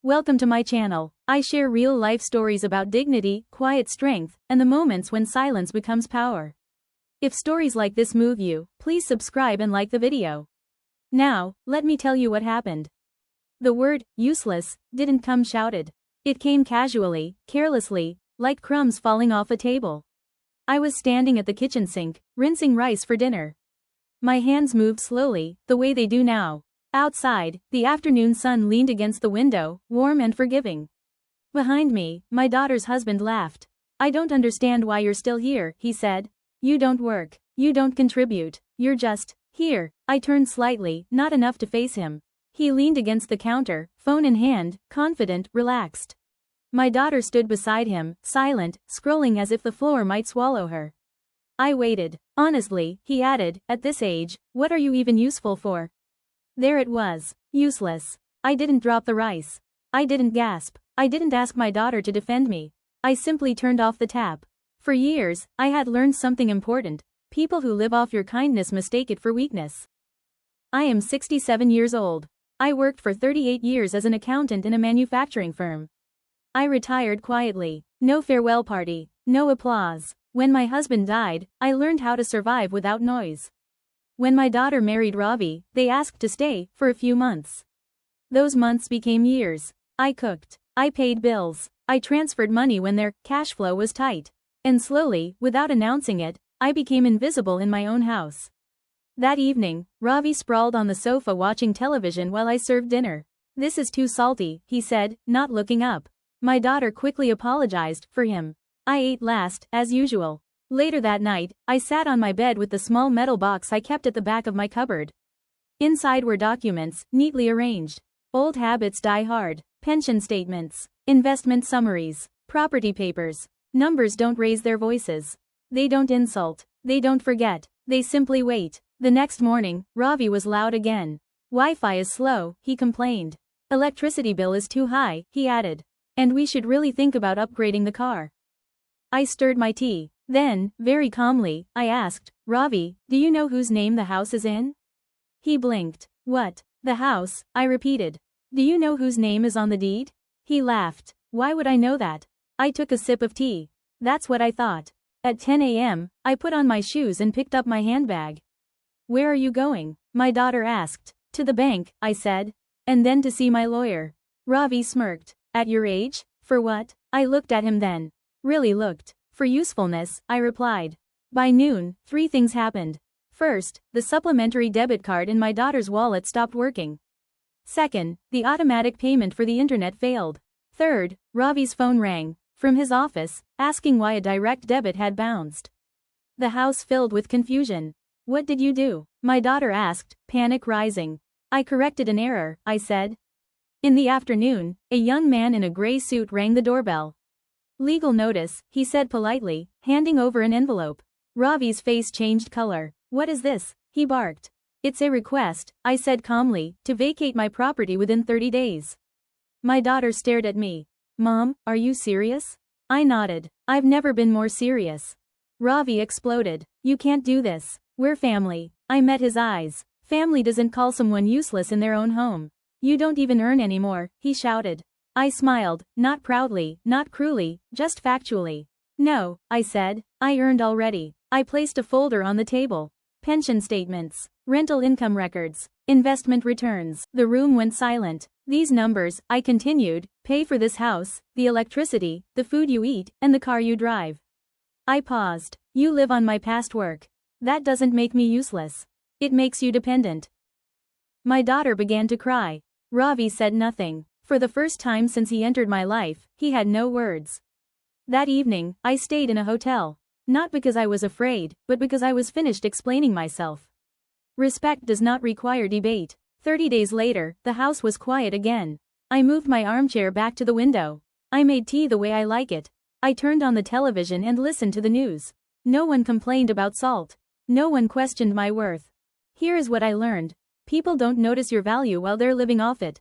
Welcome to my channel. I share real-life stories about dignity, quiet strength, and the moments when silence becomes power. If stories like this move you, please subscribe and like the video. Now, let me tell you what happened. The word, useless, didn't come shouted. It came casually, carelessly, like crumbs falling off a table. I was standing at the kitchen sink, rinsing rice for dinner. My hands moved slowly, the way they do now. Outside, the afternoon sun leaned against the window, warm and forgiving. Behind me, my daughter's husband laughed. "I don't understand why you're still here," he said. "You don't work. You don't contribute. You're just here." I turned slightly, not enough to face him. He leaned against the counter, phone in hand, confident, relaxed. My daughter stood beside him, silent, scrolling as if the floor might swallow her. I waited. "Honestly," he added, "at this age, what are you even useful for?" There it was. Useless. I didn't drop the rice. I didn't gasp. I didn't ask my daughter to defend me. I simply turned off the tap. For years, I had learned something important. People who live off your kindness mistake it for weakness. I am 67 years old. I worked for 38 years as an accountant in a manufacturing firm. I retired quietly. No farewell party. No applause. When my husband died, I learned how to survive without noise. When my daughter married Ravi, they asked to stay for a few months. Those months became years. I cooked. I paid bills. I transferred money when their cash flow was tight. And slowly, without announcing it, I became invisible in my own house. That evening, Ravi sprawled on the sofa watching television while I served dinner. "This is too salty," he said, not looking up. My daughter quickly apologized for him. I ate last, as usual. Later that night, I sat on my bed with the small metal box I kept at the back of my cupboard. Inside were documents, neatly arranged. Old habits die hard. Pension statements, investment summaries, property papers. Numbers don't raise their voices. They don't insult. They don't forget. They simply wait. The next morning, Ravi was loud again. "Wi-Fi is slow," he complained. "Electricity bill is too high," he added. "And we should really think about upgrading the car." I stirred my tea. Then, very calmly, I asked, "Ravi, do you know whose name the house is in?" He blinked. "What? The house?" I repeated. "Do you know whose name is on the deed?" He laughed. "Why would I know that?" I took a sip of tea. That's what I thought. At 10 a.m., I put on my shoes and picked up my handbag. "Where are you going?" my daughter asked. "To the bank," I said. "And then to see my lawyer." Ravi smirked. "At your age? For what?" I looked at him then. Really looked. "For usefulness," I replied. By noon, 3 things happened. First, the supplementary debit card in my daughter's wallet stopped working. Second, the automatic payment for the internet failed. Third, Ravi's phone rang, from his office, asking why a direct debit had bounced. The house filled with confusion. "What did you do?" my daughter asked, panic rising. "I corrected an error," I said. In the afternoon, a young man in a gray suit rang the doorbell. "Legal notice," he said politely, handing over an envelope. Ravi's face changed color. "What is this?" he barked. "It's a request," I said calmly, "to vacate my property within 30 days. My daughter stared at me. "Mom, are you serious?" I nodded. "I've never been more serious." Ravi exploded. "You can't do this. We're family." I met his eyes. "Family doesn't call someone useless in their own home. You don't even earn anymore," he shouted. I smiled, not proudly, not cruelly, just factually. "No," I said, "I earned already." I placed a folder on the table. Pension statements, rental income records, investment returns. The room went silent. "These numbers," I continued, "pay for this house, the electricity, the food you eat, and the car you drive." I paused. "You live on my past work. That doesn't make me useless. It makes you dependent." My daughter began to cry. Ravi said nothing. For the first time since he entered my life, he had no words. That evening, I stayed in a hotel. Not because I was afraid, but because I was finished explaining myself. Respect does not require debate. 30 days later, the house was quiet again. I moved my armchair back to the window. I made tea the way I like it. I turned on the television and listened to the news. No one complained about salt. No one questioned my worth. Here is what I learned. People don't notice your value while they're living off it.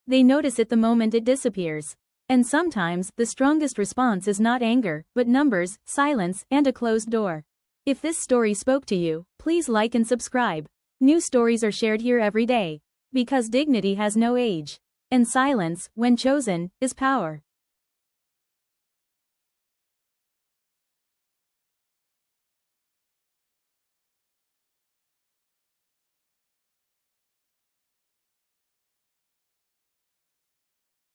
They notice it the moment it disappears. And sometimes, the strongest response is not anger, but numbers, silence, and a closed door. If this story spoke to you, please like and subscribe. New stories are shared here every day. Because dignity has no age. And silence, when chosen, is power.